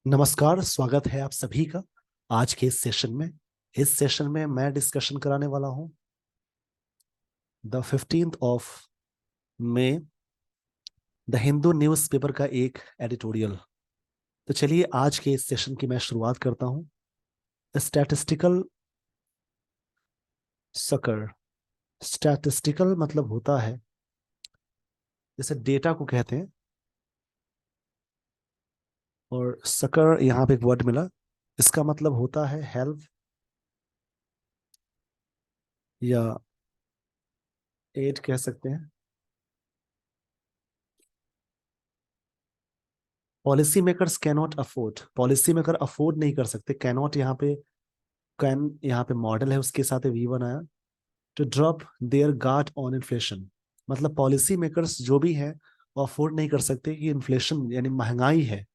नमस्कार, स्वागत है आप सभी का आज के इस सेशन में। इस सेशन में मैं डिस्कशन कराने वाला हूं the 15th of May the Hindu newspaper का एक एडिटोरियल। तो चलिए आज के इस सेशन की मैं शुरुआत करता हूं। Statistical sucker. स्टैटिस्टिकल मतलब होता है, जैसे डेटा को कहते हैं, और सकर यहाँ पे एक वर्ड मिला। इसका मतलब होता है हेल्प या एड कह सकते हैं। Policy makers cannot afford, policy maker afford नहीं कर सकते। कैनॉट यहाँ पे, कैन यहाँ पे मॉडल है, उसके साथ V1 आया। To drop their guard on inflation, मतलब पॉलिसी मेकर्स जो भी हैं वो अफोर्ड नहीं कर सकते कि इन्फ्लेशन यानी महंगाई है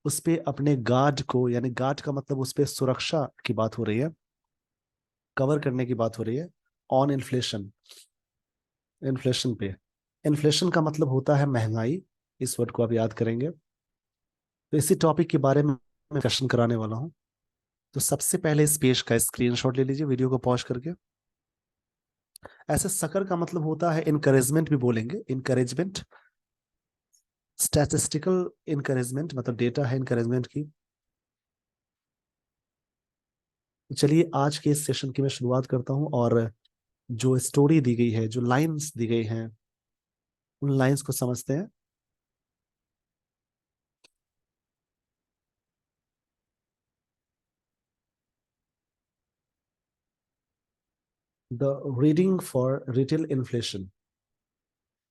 उस पे अपने गार्ड को, यानी गार्ड का मतलब उस पे सुरक्षा की बात हो रही है, कवर करने की बात हो रही है। ऑन इन्फ्लेशन, इन्फ्लेशन पे। इन्फ्लेशन का मतलब होता है महंगाई। इस वर्ड को आप याद करेंगे। तो इसी टॉपिक के बारे में मैं डिस्कशन कराने वाला हूँ। तो सबसे पहले इस पेज का स्क्रीनशॉट ले लीजिए वीडियो को पॉज करके। ऐसे सकर का मतलब होता है इनकरेजमेंट भी बोलेंगे, इनकरेजमेंट। स्टैटिस्टिकल इनकरेजमेंट मतलब डेटा है इनकरेजमेंट की। चलिए आज के इस सेशन की मैं शुरुआत करता हूं, और जो स्टोरी दी गई है, जो लाइंस दी गई हैं, उन लाइंस को समझते हैं। The reading for retail inflation.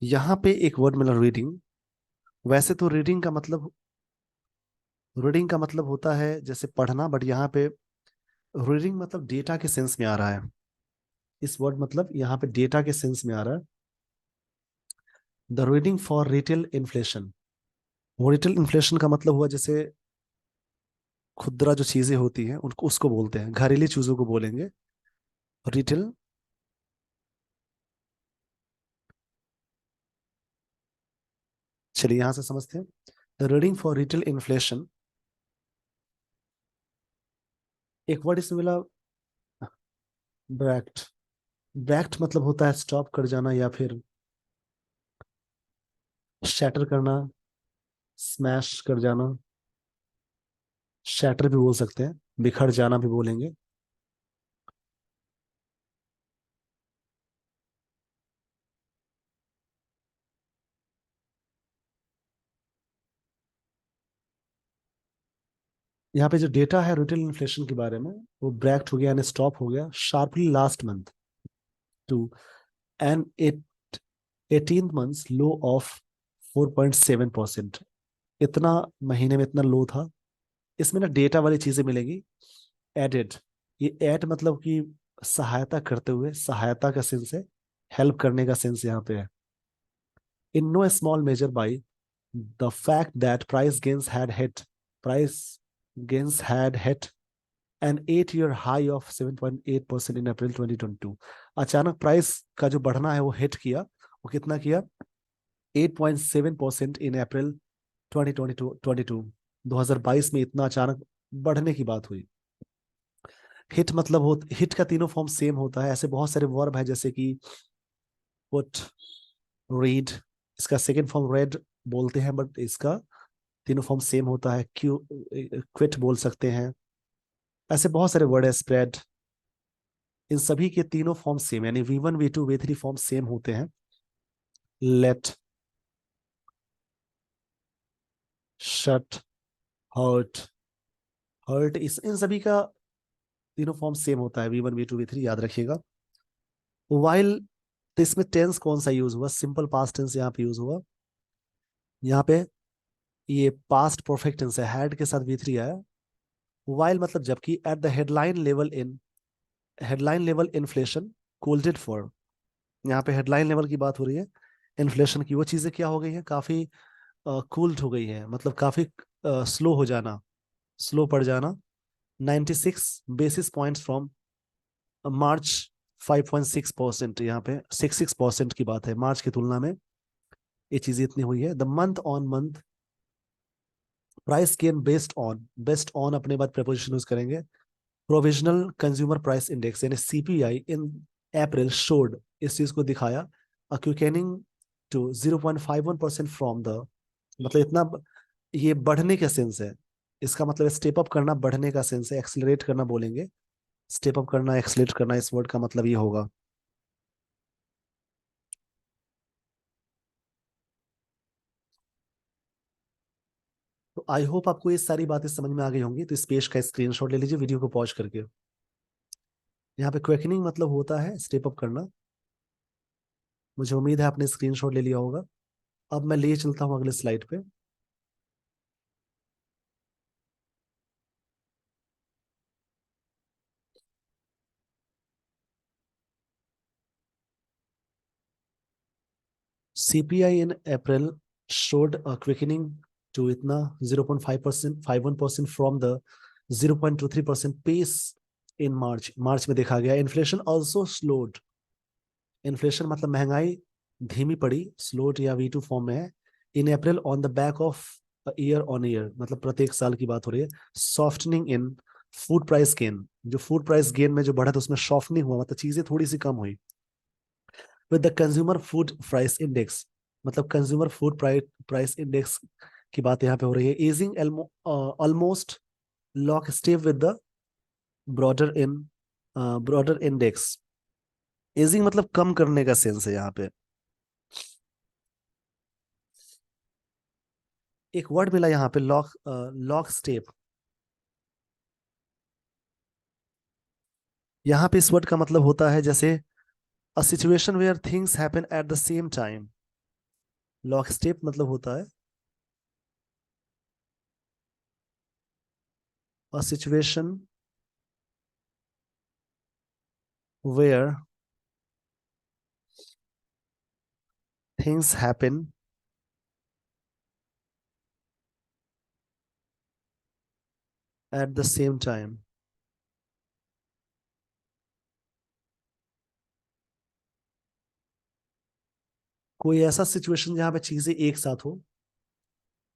यहाँ पे एक वर्ड मिला रीडिंग। वैसे तो रीडिंग का मतलब होता है जैसे पढ़ना, बट यहाँ पे रीडिंग मतलब डेटा के सेंस में आ रहा है। इस वर्ड मतलब यहाँ पे डेटा के सेंस में आ रहा है। The reading for retail inflation. Retail inflation का मतलब हुआ जैसे खुदरा जो चीजें होती हैं उनको, उसको बोलते हैं, घरेलू चीजों को बोलेंगे रिटेल। चलिए यहां से समझते हैं। The reading for retail inflation, एक वर्ड इसमें मिला, ब्रैक्ट। ब्रैक्ट मतलब होता है स्टॉप कर जाना, या फिर शैटर करना, स्मैश कर जाना। शैटर भी बोल सकते हैं, बिखर जाना भी बोलेंगे। यहाँ पे जो डेटा है रिटेल इन्फ्लेशन के बारे में, वो ब्रैक्ट हो गया यानी स्टॉप हो गया sharply last month to an 18th months low of 4.7%। इतना महीने में इतना लो था। इसमें ना डेटा वाली चीजें मिलेंगी। एडेड, ये एड मतलब कि सहायता करते हुए, सहायता का सेंस है, हेल्प करने का सेंस यहाँ पे है। In no small measure by the fact that price gains had hit an 8 year high of 7.8% in April 2022। अचानक प्राइस का जो बढ़ना है वो हिट किया। वो कितना किया? 8.7% इन अप्रैल 2022। 2022 में इतना अचानक बढ़ने की बात हुई। हिट मतलब हो, हिट का तीनों फॉर्म सेम होता है। ऐसे बहुत सारे वर्ब है जैसे कि पुट, रीड। इसका सेकंड फॉर्म रेड बोलते हैं, बट इसका तीनों फॉर्म सेम होता है। क्यू, क्विट बोल सकते हैं। ऐसे बहुत सारे वर्ड है, स्प्रेड। इन सभी के तीनों फॉर्म सेम, यानी V1 V2 V3 form same होते हैं। लेट, शट, हर्ट, हर्ट, इस इन सभी का तीनों फॉर्म सेम होता है, V1 V2 V3, याद रखिएगा। वाइल, तो इसमें टेंस कौन सा यूज हुआ? सिंपल पास्ट टेंस यहाँ पे यूज हुआ। यहाँ पे ये पास्ट परफेक्ट टेंस है, हैड के साथ V3 आया। वाइल मतलब जबकि, at the headline level inflation कोल्डेड for. यहाँ पे हेडलाइन लेवल की बात हो रही है। इन्फ्लेशन की वो चीजें क्या हो गई हैं, काफी कूल्ड हो गई है, मतलब काफी स्लो हो जाना, स्लो पड़ जाना। 96 बेसिस पॉइंट्स फ्रॉम मार्च, 5.6%। यहाँ पे 66% की बात है मार्च की तुलना में। ये चीजें इतनी हुई है। The month on month price gain based on अपने बाद प्रपोजिशन यूज करेंगे। प्रोविजनल कंज्यूमर प्राइस इंडेक्स यानी सीपीआई इन अप्रैल शोड, इस चीज को दिखाया क्विकेनिंग टू 0.51% फ्रॉम द, मतलब इतना ये बढ़ने का सेंस है। इसका मतलब स्टेप अप करना, बढ़ने का सेंस है, एक्सेलरेट करना बोलेंगे। स्टेप अप करना, एक्सेलरेट करना, इस वर्ड का मतलब ये होगा। तो आई होप आपको ये सारी बातें समझ में आ गई होंगी। तो इस पेज का स्क्रीनशॉट ले लीजिए वीडियो को पॉज करके। यहाँ पे क्वेकनिंग मतलब होता है स्टेप अप करना। मुझे उम्मीद है आपने स्क्रीनशॉट ले लिया होगा। अब मैं लिए चलता हूँ अगले स्लाइड पे। CPI in April showed a quickening to इतना 0.5%, 51% from the 0.23% pace in March. मार्च में देखा गया। Inflation also slowed. इन्फ्लेशन मतलब महंगाई धीमी पड़ी, स्लोड या V2 फॉर्म में है। In April on the back of year on year, मतलब प्रत्येक साल की बात हो रही है। Softening in food price gain, जो फूड प्राइस गेन में जो बढ़ा था उसमें सॉफ्टनिंग हुआ, मतलब चीजें थोड़ी सी कम हुई। With the consumer food price index, मतलब कंज्यूमर फूड प्राइस इंडेक्स की बात यहाँ पे हो रही है। Ageing almost lock step with the broader in broader index. Ageing मतलब कम करने का सेंस है यहाँ पे। एक वर्ड मिला यहाँ पे, लॉक लॉक स्टेप। यहाँ पे इस वर्ड का मतलब होता है जैसे a situation where things happen at the same time. Lock step मतलब होता है a situation where things happen at the same time. कोई ऐसा सिचुएशन जहां पे चीजें एक साथ हो।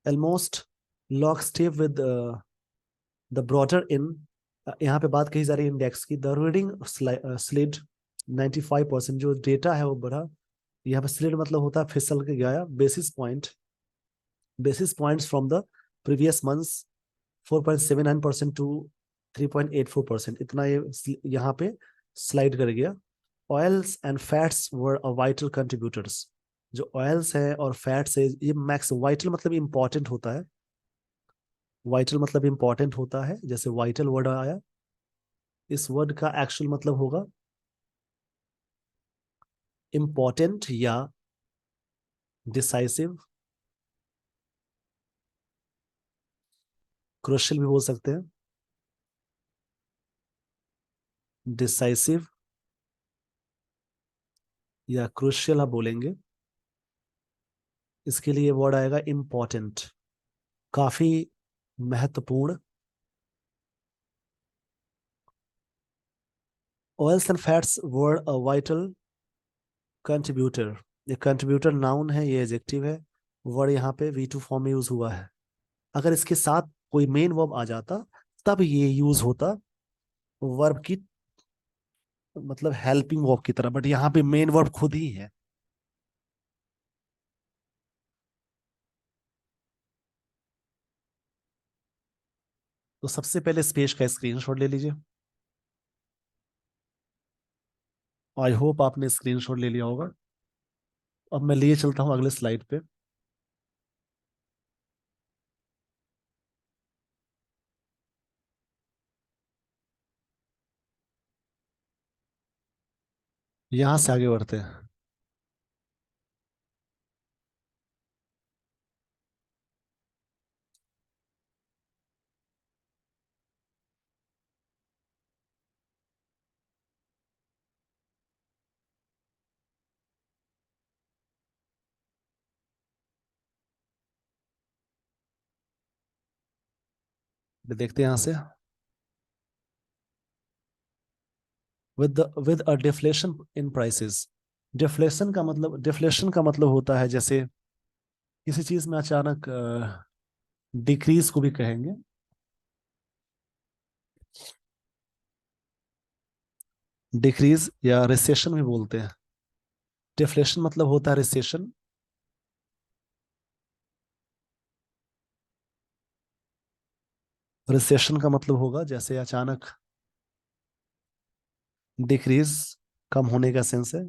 Almost lock step with the broader in, यहाँ पे बात कही जा रही है इंडेक्स की। द रीडिंग स्लिड 95%, जो डेटा है वो बढ़ा। यहाँ पे स्लिड मतलब होता है फिसल के गया। Basis points from the previous month's 4.79% to 3.84%, इतना ये यहाँ पे स्लाइड कर गया। Oils and fats were a vital contributors. जो ऑयल्स है और फैट्स है ये मैक्स, वाइटल मतलब इंपॉर्टेंट होता है। वाइटल मतलब इंपॉर्टेंट होता है, जैसे वाइटल वर्ड आया। इस वर्ड का एक्चुअल मतलब होगा इंपॉर्टेंट या डिसाइसिव। क्रुशियल भी बोल सकते हैं। डिसाइसिव या क्रुशियल आप बोलेंगे। इसके लिए वर्ड आएगा इंपॉर्टेंट, काफी महत्वपूर्ण। Oils and fats were a vital contributor. ये कंट्रीब्यूटर नाउन है, ये एडजेक्टिव है। वर्ड यहाँ पे V2 फॉर्म में यूज हुआ है। अगर इसके साथ कोई मेन वर्ब आ जाता तब ये यूज होता वर्ब की, मतलब हेल्पिंग वर्ब की तरह, बट यहाँ पे मेन वर्ब खुद ही है। तो सबसे पहले इस पेज का स्क्रीनशॉट ले लीजिए। आई होप आपने स्क्रीनशॉट ले लिया होगा। अब मैं लिए चलता हूँ अगले स्लाइड पे। यहां से आगे बढ़ते हैं। देखते हैं यहां से। With a deflation in prices. Deflation का मतलब होता है जैसे किसी चीज में अचानक डिक्रीज को भी कहेंगे, डिक्रीज या रिसेशन भी बोलते हैं। डिफ्लेशन मतलब होता है रिसेशन। रिसेशन का मतलब होगा जैसे अचानक डिक्रीज, कम होने का सेंस है।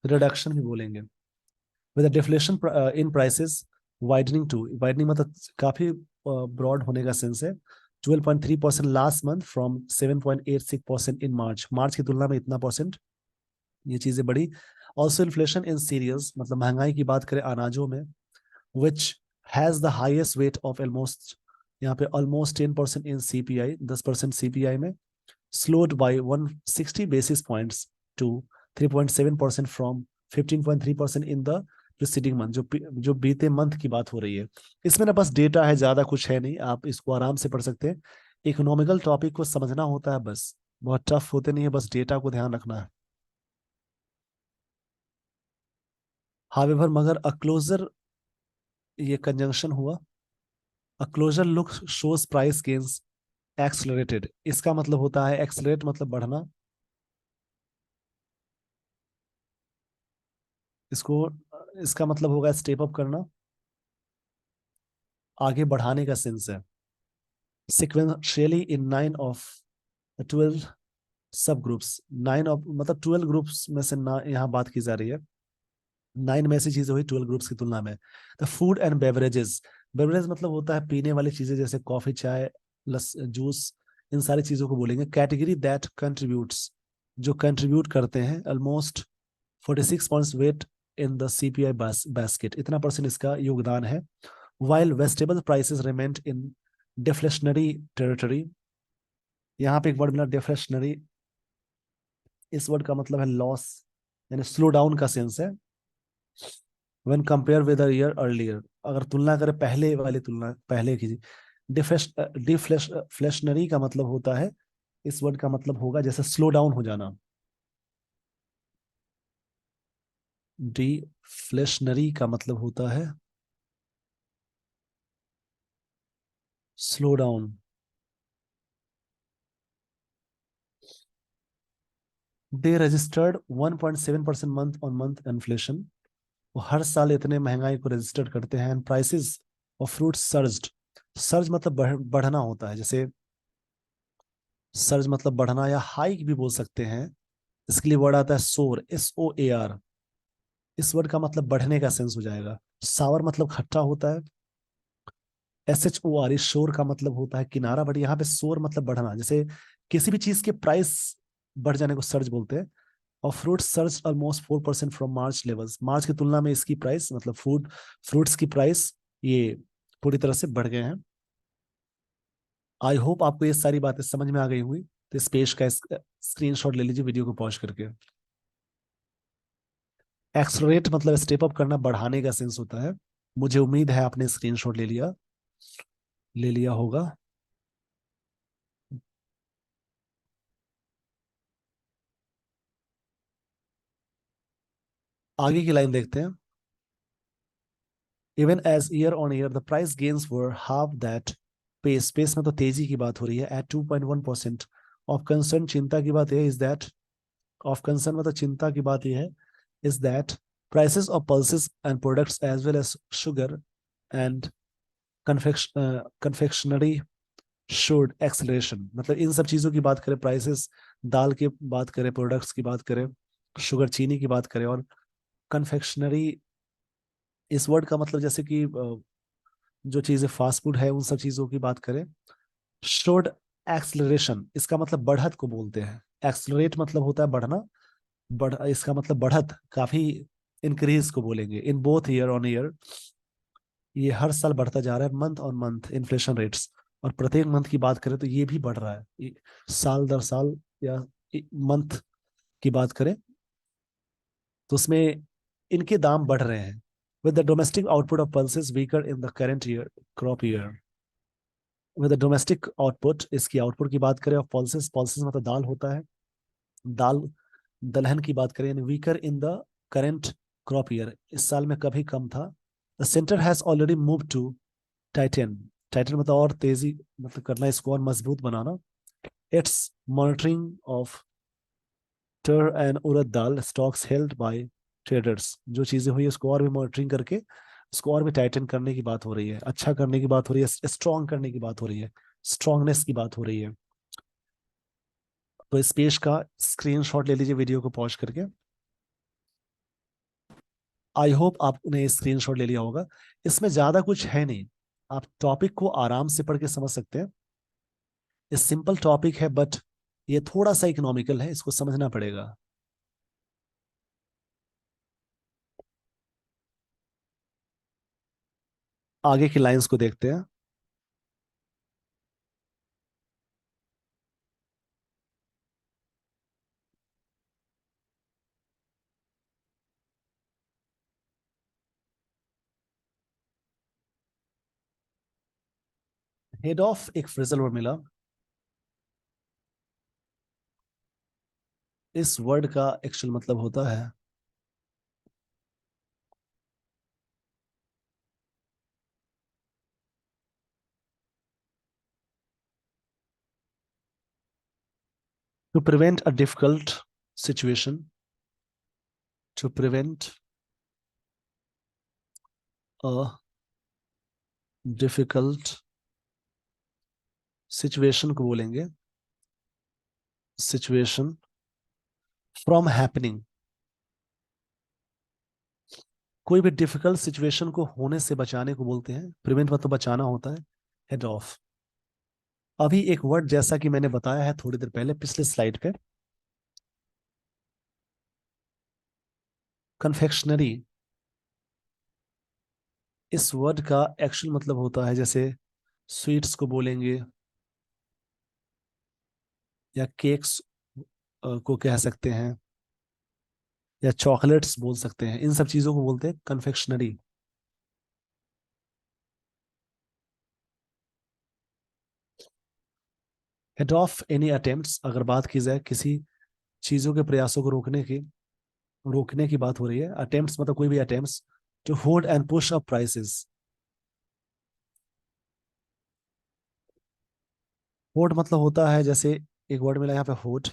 रिडक्शन भी बोलेंगे। With deflation in prices widening to, widening मतलब काफी ब्रॉड होने का सेंस है। 12.3% last month from 7.86% in March, March की तुलना में इतना परसेंट ये चीजें बढ़ी। ऑल्सो इन्फ्लेशन इन सीरियल्स, मतलब महंगाई की बात करें अनाजों में, which has the highest weight of almost, यहाँ पे ऑलमोस्ट 10% इन सीपीआई, 10% सीपीआई में, slowed by 160 basis points to 3.7% from 15.3% in the preceding month, जो बीते मंथ की बात हो रही है। इसमें ना बस डेटा है, ज्यादा कुछ है नहीं, आप इसको आराम से पढ़ सकते हैं। इकोनॉमिकल टॉपिक को समझना होता है बस, बहुत टफ होते नहीं है, बस डेटा को ध्यान रखना है। हावेवर, मगर अ क्लोजर, ये कंजंक्शन हुआ। A closer look shows price gains accelerated, इसका मतलब होता है एक्सलरेट मतलब बढ़ना, इसको इसका मतलब होगा स्टेप अप करना, आगे बढ़ाने का सेंस है। सिक्वेंशियली इन 9 of 12 सब ग्रुप्स, 9 ऑफ मतलब 12 ग्रुप्स में से ना यहाँ बात की जा रही है, 9 में ऐसी चीजें हुई 12 ग्रुप्स की तुलना में। The food and beverages, beverage मतलब होता है पीने वाली चीजें जैसे कॉफी, चाय, जूस, इन सारी चीजों को बोलेंगे। कैटेगरी दैट कंट्रीब्यूट्स, जो कंट्रीब्यूट करते हैं, almost 46 points weight in the CPI basket, इतना परसेंट इसका योगदान है। while vegetable prices remained in deflationary territory, यहाँ पे एक वर्ड मिला deflationary, इस वर्ड का मतलब है लॉस, यानी स्लो डाउन का सेंस है। when compare with a year earlier, अगर तुलना करें पहले वाली तुलना, पहले की, डिफ्लेशनरी का मतलब होता है, इस वर्ड का मतलब होगा जैसे स्लो डाउन हो जाना। डिफ्लेशनरी का मतलब होता है slow down. They registered 1.7% month on month inflation, वो हर साल इतने महंगाई को रजिस्टर करते हैं। And prices of fruit surged, surge मतलब बढ़ना होता है, जैसे सर्ज मतलब बढ़ना या हाइक भी बोल सकते हैं। इसके लिए वर्ड आता है सोर, SOAR, इस वर्ड का मतलब बढ़ने का सेंस हो जाएगा। सावर मतलब खट्टा होता है, SHOR, शोर का मतलब होता है किनारा, बट यहाँ पे शोर मतलब बढ़ना, जैसे किसी भी चीज के प्राइस बढ़ जाने को सर्ज बोलते हैं। और fruit surge almost 4% from March levels, March की तुलना में इसकी प्राइस मतलब फ्रूट्स की प्राइस ये पूरी तरह से बढ़ गए हैं। आई होप आपको ये सारी बातें समझ में आ गई हुई। तो इस पेज का स्क्रीनशॉट ले लीजिए वीडियो को पॉज करके। एक्सलरेट मतलब स्टेप अप करना, बढ़ाने का सेंस होता है। मुझे उम्मीद है आपने स्क्रीनशॉट ले लिया होगा। आगे की लाइन देखते हैं। Even as year on year the price gains were half that pace, pace में तो तेजी की बात हो रही है, एट 2.1%। ऑफ कंसर्न, चिंता की बात यह इज दैट, ऑफ कंसर्न मतलब चिंता की बात यह है, is that prices of pulses and products as well as sugar and confectionery showed acceleration, मतलब इन सब चीजों की बात करें, प्राइसेस, दाल की बात करें, प्रोडक्ट्स की बात करें, शुगर चीनी की बात करें, और कन्फेक्शनरी, इस वर्ड का मतलब जैसे कि जो चीजें फास्ट फूड है उन सब चीजों की बात करें। शोड एक्सलरेशन, इसका मतलब बढ़त को बोलते हैं। एक्सलरेट मतलब होता है बढ़ना, इसका मतलब बढ़त, काफी इंक्रीज को बोलेंगे। In both year on year, ये हर साल बढ़ता जा रहा है। Month on month inflation rates, और प्रत्येक मंथ की बात करें तो ये भी बढ़ रहा है, साल दर साल या मंथ की बात करें तो उसमें इनके दाम बढ़ रहे हैं। With the domestic output of pulses weaker in the current year crop year, with the domestic output, इसकी आउटपुट की बात करें, और पल्सेस, पल्सेस मतलब दाल होता है, दाल दलहन की बात करें, यानी weaker in the current crop year, इस साल में कभी कम था। The centre has already move to tighten, tighten मतलब और तेजी, मतलब करना, इसको और मजबूत बनाना। It's monitoring of tur and urad dal stocks held by traders, जो चीजें हुई उसको और भी मॉनिटरिंग करके उसको और भी टाइटन करने की बात हो रही है, अच्छा करने की बात हो रही है, स्ट्रॉन्ग करने की बात हो रही है, स्ट्रॉन्गनेस की बात हो रही है। तो इस पेज का स्क्रीनशॉट ले लीजिए वीडियो को पॉज करके। आई होप आपने स्क्रीनशॉट ले लिया होगा। इसमें ज्यादा कुछ है नहीं, आप टॉपिक को आराम से पढ़ के समझ सकते हैं। ये सिंपल टॉपिक है बट ये थोड़ा सा इकोनॉमिकल है, इसको समझना पड़ेगा। आगे की लाइंस को देखते हैं। हेड ऑफ एक फ्रेजल वर्ड मिला। इस वर्ड का एक्चुअल मतलब होता है to prevent a difficult situation, to prevent a difficult situation को बोलेंगे सिचुएशन फ्रॉम हैपनिंग। कोई भी डिफिकल्ट सिचुएशन को होने से बचाने को बोलते हैं, प्रिवेंट मतलब बचाना होता है, हेड ऑफ। अभी एक वर्ड जैसा कि मैंने बताया है थोड़ी देर पहले पिछले स्लाइड पे, कन्फेक्शनरी, इस वर्ड का एक्चुअल मतलब होता है जैसे स्वीट्स को बोलेंगे या केक्स को कह सकते हैं या चॉकलेट्स बोल सकते हैं, इन सब चीजों को बोलते हैं confectionery. Head of any attempts, अगर बात की जाए किसी चीजों के प्रयासों को रोकने की बात हो रही है, अटेम्प्ट्स मतलब कोई भी attempts to hold and push up prices. Hold मतलब होता है जैसे एक वर्ड मिला यहाँ पे होल्ड,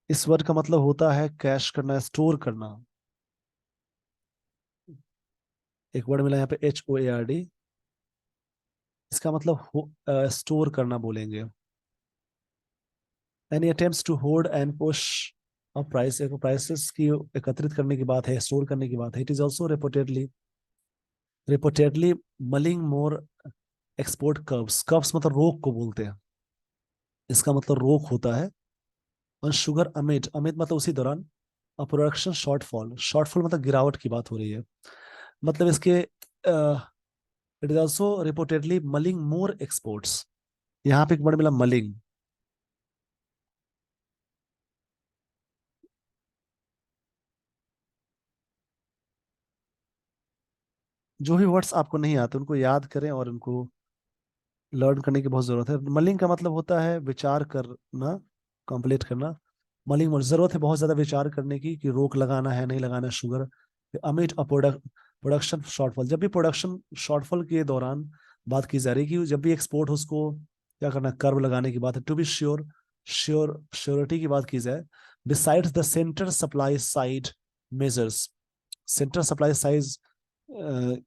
इस वर्ड का मतलब होता है कैश करना, स्टोर करना। एक वर्ड मिला यहाँ पे HOARD, इसका मतलब स्टोर करना बोलेंगे। Any attempts to hold and push up price, prices की एकत्रित करने की बात है, स्टोर करने की बात है। It is also reportedly mulling more export curves, curves मतलब रोक को बोलते हैं, इसका मतलब रोक होता है। और शुगर अमिड, अमिड मतलब उसी दौरान, प्रोडक्शन शॉर्टफॉल, शॉर्टफॉल मतलब गिरावट की बात हो रही है, मतलब इसके it is also reportedly mulling more exports. यहाँ पे एक वर्ड मिला मलिंग। जो भी वर्ड्स आपको नहीं आते उनको याद करें और उनको लर्न करने की बहुत जरूरत है। मलिंग का मतलब होता है विचार करना, कंप्लीट करना। मलिंग जरूरत है बहुत ज्यादा विचार करने की कि रोक लगाना है नहीं लगाना है शुगर। अमिट अ प्रोडक्शन शॉर्टफॉल, जब भी प्रोडक्शन शॉर्टफॉल के दौरान बात की जा रही है कि जब भी एक्सपोर्ट हो उसको क्या करना, कर्व लगाने की बात है। टू बी श्योरिटी की बात की जाए, besides the centre supply side measures, centre supply size,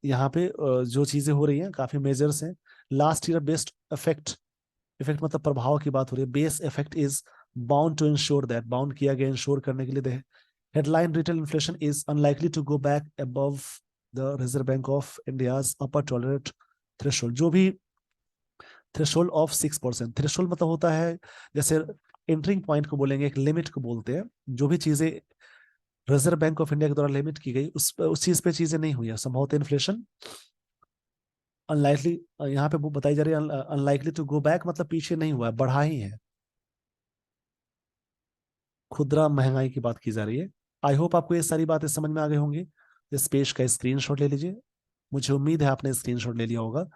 यहाँ पे जो चीजें हो रही हैं काफी मेजर्स हैं। Last year best effect, effect मतलब प्रभाव की बात हो रही है। Base effect is bound to ensure that, bound किया गया इंश्योर करने के लिए। Headline retail inflation is unlikely to go back above the Reserve Bank of India's upper tolerate threshold, जो भी थ्रेशोल्ड ऑफ 6%। थ्रेशोल्ड मतलब होता है जैसे एंटरिंग पॉइंट को बोलेंगे, एक लिमिट को बोलते हैं। जो भी चीजें रिजर्व बैंक ऑफ इंडिया के द्वारा लिमिट की गई उस चीज पे चीजें नहीं हुई है, संभवतः इन्फ्लेशन अनलाइकली, यहाँ पे बताई जा रही है अनलाइकली टू गो बैक, मतलब पीछे नहीं हुआ है, बढ़ा ही है। खुदरा महंगाई की बात की जा रही है। आई होप आपको ये सारी बातें समझ में आ गई होंगी। इस पेज का स्क्रीनशॉट ले लीजिए, मुझे उम्मीद है आपने स्क्रीनशॉट ले लिया होगा।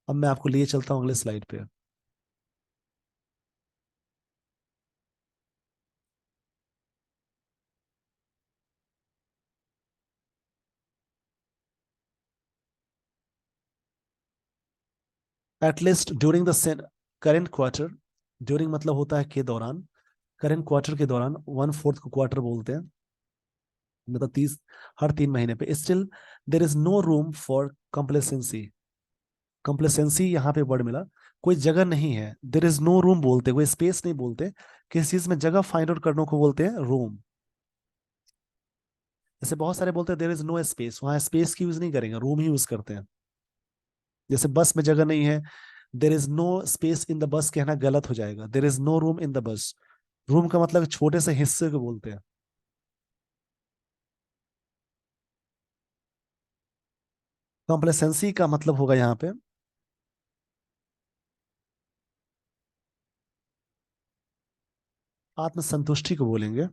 अब मैं आपको लिए चलता हूँ अगले स्लाइड पे। At least during the current quarter, during मतलब होता है के दौरान, करेंट क्वार्टर के दौरान, 1/4 को क्वार्टर बोलते हैं, मतलब 30, हर 3 महीने पे। Still there is no room for complacency, complacency यहाँ पे वर्ड मिला, कोई जगह नहीं है। देर इज नो रूम बोलते, कोई स्पेस नहीं बोलते, किसी चीज में जगह फाइंड आउट करने को बोलते हैं रूम। जैसे बहुत सारे बोलते हैं देर इज नो स्पेस, वहां स्पेस की यूज नहीं करेंगे, रूम ही यूज करते हैं। जैसे बस में जगह नहीं है, there is no space in the bus कहना गलत हो जाएगा, there is no room in the bus. Room का मतलब छोटे से हिस्से को बोलते हैं। कॉम्प्लेसेंसी का मतलब होगा यहाँ पे आत्मसंतुष्टि को बोलेंगे।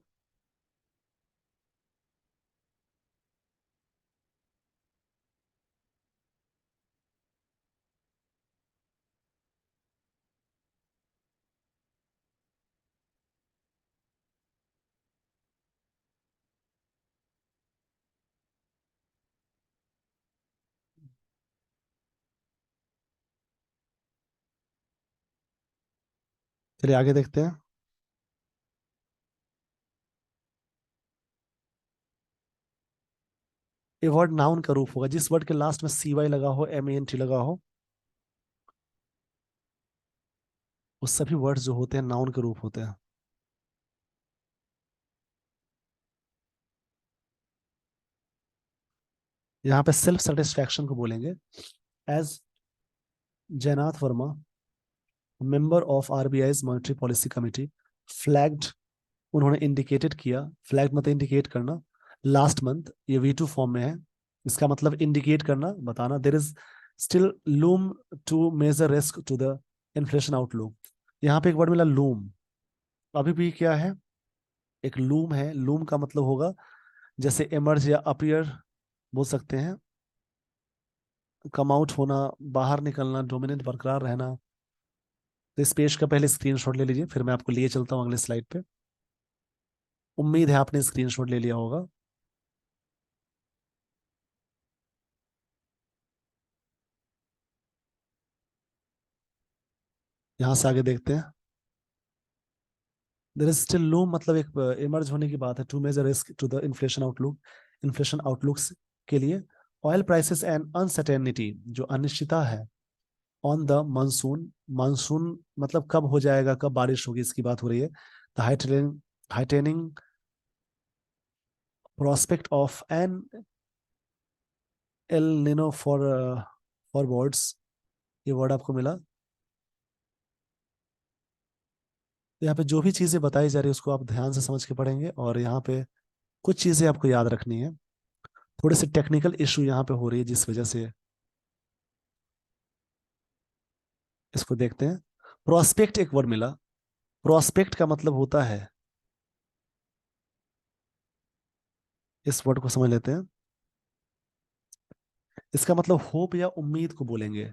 चलिए आगे देखते हैं। ये वर्ड नाउन का रूप होगा जिस वर्ड के लास्ट में cy लगा हो, ment लगा हो, वो सभी वर्ड्स जो होते हैं नाउन के रूप होते हैं। यहाँ पे सेल्फ सेटिस्फैक्शन को बोलेंगे। As Jayanth Varma, member of RBI monetary policy committee, flagged, उन्होंने इंडिकेटेड किया, फ्लैग मतलब इंडिकेट करना, लास्ट मंथ, ये V2 फॉर्म में है, इसका मतलब इंडिकेट करना, बताना। There is still loom two major risk to the inflation outlook. यहाँ पे एक वर्ड मिला लूम, अभी भी क्या है, एक लूम है। लूम का मतलब होगा जैसे एमर्ज या अपीयर बोल सकते हैं, कम आउट होना, बाहर निकलना, डोमिनेंट बरकरार रहना। तो इस पेज का पहले स्क्रीनशॉट ले लीजिए, फिर मैं आपको लिए चलता हूँ अगले स्लाइड पे। उम्मीद है आपने स्क्रीनशॉट ले लिया होगा। यहाँ से आगे देखते हैं। देर इज स्टिल लूम मतलब एक इमर्ज होने की बात है, two major risk to the inflation outlook, inflation outlooks के लिए। ऑयल प्राइसेस एंड अनसर्टेनिटी, जो अनिश्चितता है, ऑन द मानसून, मानसून मतलब कब हो जाएगा, कब बारिश होगी, इसकी बात हो रही है। The heightening prospect of an El Nino for words, ये वर्ड आपको मिला। यहाँ पे जो भी चीजें बताई जा रही है उसको आप ध्यान से समझ के पढ़ेंगे, और यहाँ पे कुछ चीजें आपको याद रखनी है। थोड़े से टेक्निकल इशू यहाँ पे हो रही है जिस वजह से इसको देखते हैं। प्रोस्पेक्ट एक वर्ड मिला, प्रोस्पेक्ट का मतलब होता है, इस वर्ड को समझ लेते हैं। इसका मतलब होप या उम्मीद को बोलेंगे।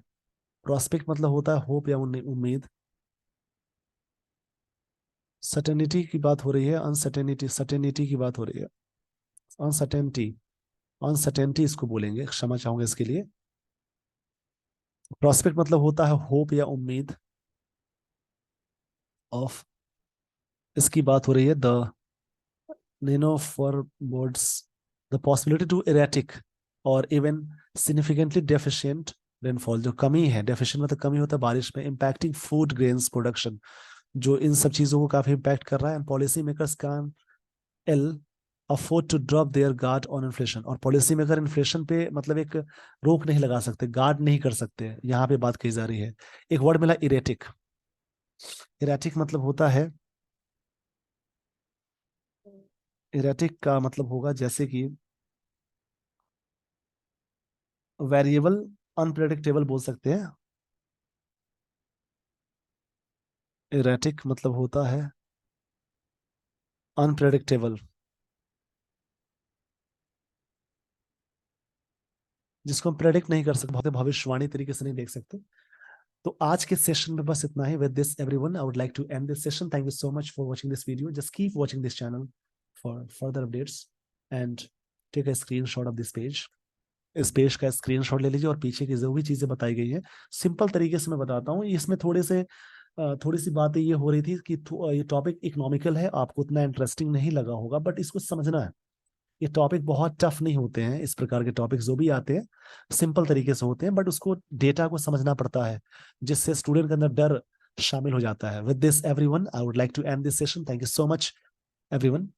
प्रोस्पेक्ट मतलब होता है होप या उम्मीद। सर्टेनिटी की बात हो रही है, अनसर्टेनिटी, सर्टेनिटी की बात हो रही है, अनसर्टेनिटी, अनसर्टेनिटी इसको बोलेंगे, क्षमा चाहूंगा इसके लिए। प्रोस्पेक्ट मतलब होता है होप या उम्मीद ऑफ, इसकी बात हो रही है। The nano for birds, the possibility to erratic और इवन significantly deficient रेनफॉल, जो कमी है, डेफिशिएंट मतलब कमी होता है बारिश में, इम्पैक्टिंग फूड ग्रेन्स प्रोडक्शन, जो इन सब चीजों को काफी इम्पैक्ट कर रहा है। And policy makers can ill afford to drop their guard on inflation, और पॉलिसी मेकर इन्फ्लेशन पे मतलब एक रोक नहीं लगा सकते, गार्ड नहीं कर सकते, यहाँ पे बात कही जा रही है। एक वर्ड मिला इरेटिक, इरेटिक मतलब होता है, इरेटिक का मतलब होगा जैसे कि वेरिएबल, अनप्रेडिक्टेबल बोल सकते हैं। इरेटिक मतलब होता है अनप्रेडिक्टेबल, जिसको हम प्रेडिक्ट नहीं कर सकते, बहुत भविष्यवाणी तरीके से नहीं देख सकते। तो आज के सेशन में बस इतना ही। With this everyone, I would like to end this session. Thank you so much for watching this video, just keep watching this channel for further updates and take a screenshot of this page. इस page का screenshot ले लीजिए और पीछे की जो भी चीजें बताई गई हैं सिंपल तरीके से मैं बताता हूँ। इसमें थोड़ी सी बातें ये हो रही थी कि ये टॉपिक इकोनॉमिकल है, आपको उतना इंटरेस्टिंग नहीं लगा होगा, बट इसको समझना है। ये टॉपिक बहुत टफ नहीं होते हैं, इस प्रकार के टॉपिक जो भी आते हैं सिंपल तरीके से होते हैं, बट उसको डेटा को समझना पड़ता है, जिससे स्टूडेंट के अंदर डर शामिल हो जाता है। With this everyone, I would like to end this session. Thank you so much everyone.